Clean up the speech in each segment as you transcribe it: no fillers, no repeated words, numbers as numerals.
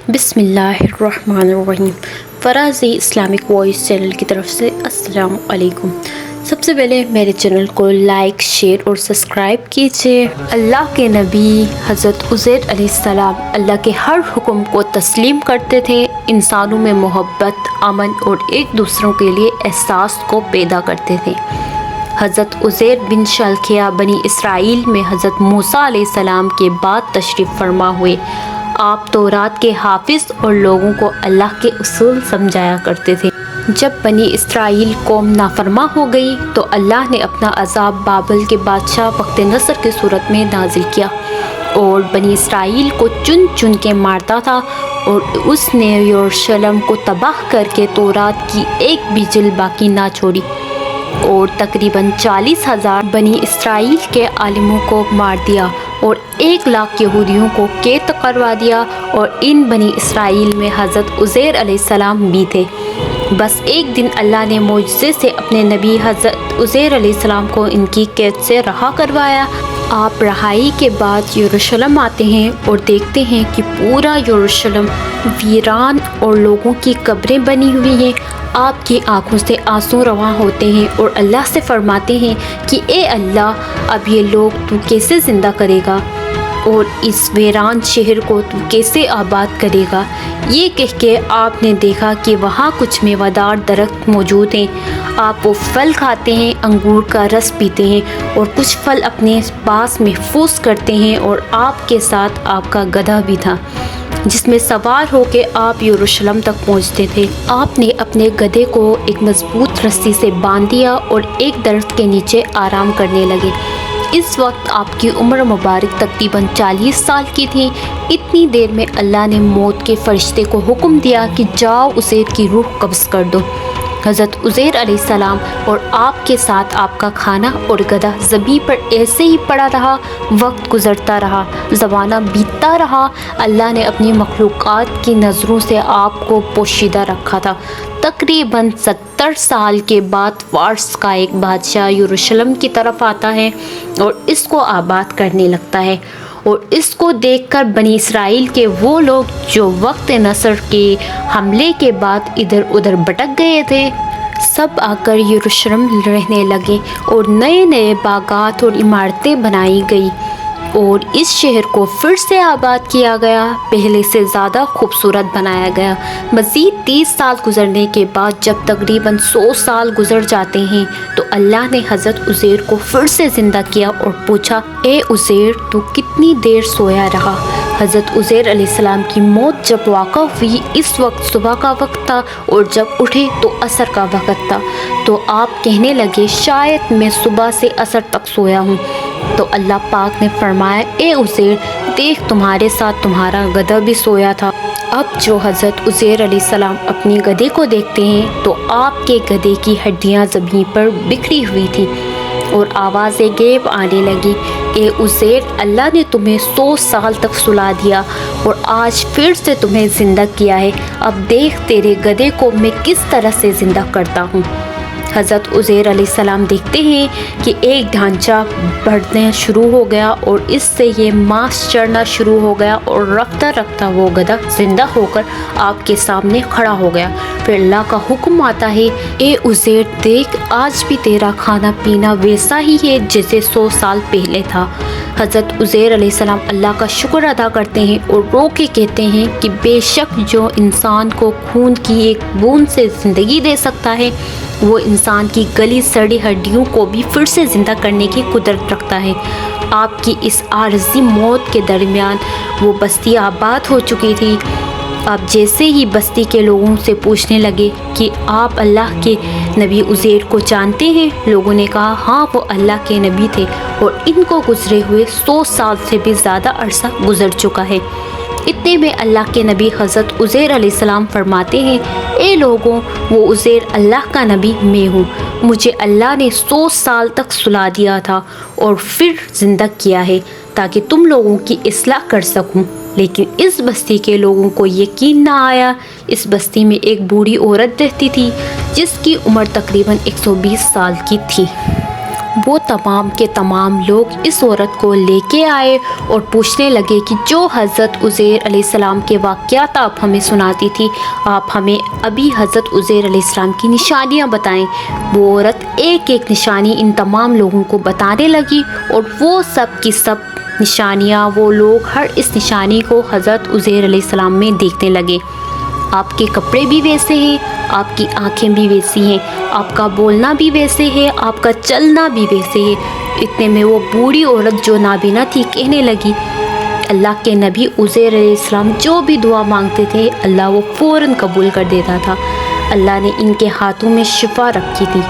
بسم اللہ الرحمن الرحیم۔ فراز اسلامک وائس چینل کی طرف سے السلام علیکم۔ سب سے پہلے میرے چینل کو لائک، شیئر اور سبسکرائب کیجیے۔ اللہ کے نبی حضرت عزیر علیہ السلام اللہ کے ہر حکم کو تسلیم کرتے تھے، انسانوں میں محبت، امن اور ایک دوسروں کے لیے احساس کو پیدا کرتے تھے۔ حضرت عزیر بن شلخیہ بنی اسرائیل میں حضرت موسیٰ علیہ السلام کے بعد تشریف فرما ہوئے۔ آپ تورات کے حافظ اور لوگوں کو اللہ کے اصول سمجھایا کرتے تھے۔ جب بنی اسرائیل قوم نافرما ہو گئی تو اللہ نے اپنا عذاب بابل کے بادشاہ بخت نصر کی صورت میں نازل کیا اور بنی اسرائیل کو چن چن کے مارتا تھا، اور اس نے یروشلم کو تباہ کر کے تورات کی ایک بھی جلد باقی نہ چھوڑی، اور تقریباً 40,000 بنی اسرائیل کے عالموں کو مار دیا اور 1,00,000 یہودیوں کو قید کروا دیا، اور ان بنی اسرائیل میں حضرت عزیر علیہ السلام بھی تھے۔ بس ایک دن اللہ نے معجزے سے اپنے نبی حضرت عزیر علیہ السلام کو ان کی قید سے رہا کروایا۔ آپ رہائی کے بعد یروشلم آتے ہیں اور دیکھتے ہیں کہ پورا یروشلم ویران اور لوگوں کی قبریں بنی ہوئی ہیں۔ آپ کی آنکھوں سے آنسو رواں ہوتے ہیں اور اللہ سے فرماتے ہیں کہ اے اللہ، اب یہ لوگ تو کیسے زندہ کرے گا اور اس ویران شہر کو تو کیسے آباد کرے گا؟ یہ کہہ کے آپ نے دیکھا کہ وہاں کچھ میوہ دار درخت موجود ہیں۔ آپ وہ پھل کھاتے ہیں، انگور کا رس پیتے ہیں اور کچھ پھل اپنے پاس محفوظ کرتے ہیں، اور آپ کے ساتھ آپ کا گدھا بھی تھا جس میں سوار ہو کے آپ یروشلم تک پہنچتے تھے۔ آپ نے اپنے گدھے کو ایک مضبوط رسی سے باندھ دیا اور ایک درخت کے نیچے آرام کرنے لگے۔ اس وقت آپ کی عمر مبارک تقریباً 40 سال کی تھی۔ اتنی دیر میں اللہ نے موت کے فرشتے کو حکم دیا کہ جاؤ عزیر کی روح قبض کر دو۔ حضرت عزیر علیہ السلام اور آپ کے ساتھ آپ کا کھانا اور گدھا زمین پر ایسے ہی پڑا رہا۔ وقت گزرتا رہا، زمانہ بیتتا رہا۔ اللہ نے اپنی مخلوقات کی نظروں سے آپ کو پوشیدہ رکھا تھا۔ تقریباً 70 سال کے بعد فارس کا ایک بادشاہ یروشلم کی طرف آتا ہے اور اس کو آباد کرنے لگتا ہے، اور اس کو دیکھ کر بنی اسرائیل کے وہ لوگ جو وقت نصر کے حملے کے بعد ادھر ادھر بھٹک گئے تھے، سب آ کر یروشلم رہنے لگے، اور نئے نئے باغات اور عمارتیں بنائی گئی اور اس شہر کو پھر سے آباد کیا گیا، پہلے سے زیادہ خوبصورت بنایا گیا۔ مزید 30 سال گزرنے کے بعد جب تقریباً 100 سال گزر جاتے ہیں تو اللہ نے حضرت عزیر کو پھر سے زندہ کیا اور پوچھا، اے عزیر، تو کتنی دیر سویا رہا؟ حضرت عزیر علیہ السلام کی موت جب واقع ہوئی اس وقت صبح کا وقت تھا، اور جب اٹھے تو عصر کا وقت تھا۔ تو آپ کہنے لگے، شاید میں صبح سے عصر تک سویا ہوں۔ تو اللہ پاک نے فرمایا، اے عزیر، دیکھ تمہارے ساتھ تمہارا گدھا بھی سویا تھا۔ اب جو حضرت عزیر علیہ السلام اپنے گدھے کو دیکھتے ہیں تو آپ کے گدھے کی ہڈیاں زمین پر بکھری ہوئی تھیں اور آوازیں غیب آنے لگی، اے عزیر، اللہ نے تمہیں 100 سال تک سلا دیا اور آج پھر سے تمہیں زندہ کیا ہے۔ اب دیکھ تیرے گدھے کو میں کس طرح سے زندہ کرتا ہوں۔ حضرت عزیر علیہ السلام دیکھتے ہیں کہ ایک ڈھانچہ بڑھنا شروع ہو گیا اور اس سے یہ ماس چڑھنا شروع ہو گیا، اور رفتہ رفتہ وہ گدھا زندہ ہو کر آپ کے سامنے کھڑا ہو گیا۔ پھر اللہ کا حکم آتا ہے، اے عزیر، دیکھ آج بھی تیرا کھانا پینا ویسا ہی ہے جیسے 100 سال پہلے تھا۔ حضرت عزیر علیہ السلام اللہ کا شکر ادا کرتے ہیں اور رو کے کہتے ہیں کہ بے شک جو انسان کو خون کی ایک بوند سے زندگی دے سکتا ہے، وہ انسان کی گلی سڑی ہڈیوں کو بھی پھر سے زندہ کرنے کی قدرت رکھتا ہے۔ آپ کی اس عارضی موت کے درمیان وہ بستی آباد ہو چکی تھی۔ آپ جیسے ہی بستی کے لوگوں سے پوچھنے لگے کہ آپ اللہ کے نبی عزیر کو جانتے ہیں؟ لوگوں نے کہا، ہاں، وہ اللہ کے نبی تھے اور ان کو گزرے ہوئے 100 سال سے بھی زیادہ عرصہ گزر چکا ہے۔ اتنے میں اللہ کے نبی حضرت عزیر علیہ السلام فرماتے ہیں، اے لوگوں، وہ عزیر اللہ کا نبی میں ہوں۔ مجھے اللہ نے 100 سال تک سلا دیا تھا اور پھر زندہ کیا ہے تاکہ تم لوگوں کی اصلاح کر سکوں۔ لیکن اس بستی کے لوگوں کو یقین نہ آیا۔ اس بستی میں ایک بوڑھی عورت رہتی تھی جس کی عمر تقریباً 120 سال کی تھی، وہ تمام کے تمام لوگ اس عورت کو لے کے آئے اور پوچھنے لگے کہ جو حضرت عزیر علیہ السلام کے واقعات آپ ہمیں سناتی تھی، آپ ہمیں ابھی حضرت عزیر علیہ السلام کی نشانیاں بتائیں۔ وہ عورت ایک ایک نشانی ان تمام لوگوں کو بتانے لگی، اور وہ سب کی سب نشانیاں، وہ لوگ ہر اس نشانی کو حضرت عزیر علیہ السلام میں دیکھنے لگے۔ آپ کے کپڑے بھی ویسے ہیں، آپ کی آنکھیں بھی ویسی ہیں، آپ کا بولنا بھی ویسے ہے، آپ کا چلنا بھی ویسے ہے۔ اتنے میں وہ بوڑھی عورت جو نابینا تھی کہنے لگی، اللہ کے نبی عزیر علیہ السلام جو بھی دعا مانگتے تھے اللہ وہ فوراً قبول کر دیتا تھا۔ اللہ نے ان کے ہاتھوں میں شفا رکھی تھی۔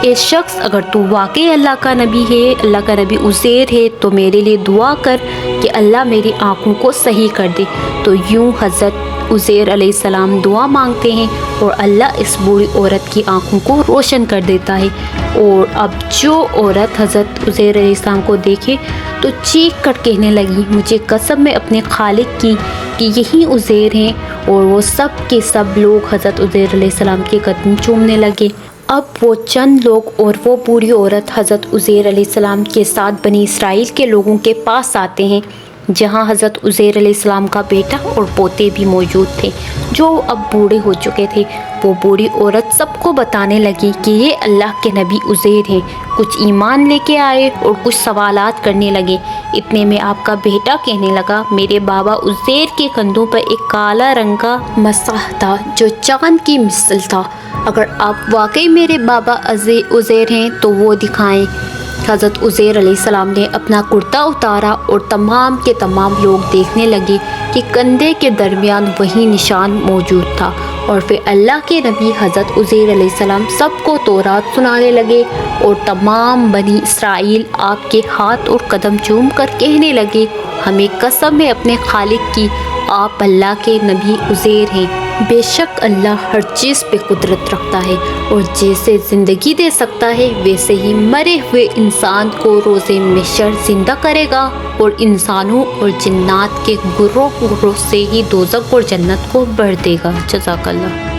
اے شخص، اگر تو واقعی اللہ کا نبی ہے، اللہ کا نبی عزیر ہے، تو میرے لیے دعا کر کہ اللہ میری آنکھوں کو صحیح کر دے۔ تو یوں حضرت عزیر علیہ السلام دعا مانگتے ہیں اور اللہ اس بوڑھی عورت کی آنکھوں کو روشن کر دیتا ہے۔ اور اب جو عورت حضرت عزیر علیہ السلام کو دیکھے تو چیخ کر کہنے لگی، مجھے قسم میں اپنے خالق کی کہ یہی عزیر ہیں۔ اور وہ سب کے سب لوگ حضرت عزیر علیہ السلام کے قدم چومنے لگے۔ اب وہ چند لوگ اور وہ بوڑھی عورت حضرت عزیر علیہ السلام کے ساتھ بنی اسرائیل کے لوگوں کے پاس آتے ہیں، جہاں حضرت عزیر علیہ السلام کا بیٹا اور پوتے بھی موجود تھے جو اب بوڑھے ہو چکے تھے۔ وہ بوڑھی عورت سب کو بتانے لگی کہ یہ اللہ کے نبی عزیر ہیں۔ کچھ ایمان لے کے آئے اور کچھ سوالات کرنے لگے۔ اتنے میں آپ کا بیٹا کہنے لگا، میرے بابا عزیر کے کندھوں پر ایک کالا رنگ کا مسح تھا جو چاند کی مثل تھا۔ اگر آپ واقعی میرے بابا عزیر ہیں تو وہ دکھائیں۔ حضرت عزیر علیہ السلام نے اپنا کرتا اتارا اور تمام کے تمام لوگ دیکھنے لگے کہ کندھے کے درمیان وہی نشان موجود تھا۔ اور پھر اللہ کے نبی حضرت عزیر علیہ السلام سب کو تورات سنانے لگے، اور تمام بنی اسرائیل آپ کے ہاتھ اور قدم چوم کر کہنے لگے، ہمیں قسم ہے اپنے خالق کی، آپ اللہ کے نبی عزیر ہیں۔ بے شک اللہ ہر چیز پہ قدرت رکھتا ہے، اور جیسے زندگی دے سکتا ہے ویسے ہی مرے ہوئے انسان کو روز محشر زندہ کرے گا، اور انسانوں اور جنات کے گروہ سے ہی دوزخ اور جنت کو بھر دے گا۔ جزاک اللہ۔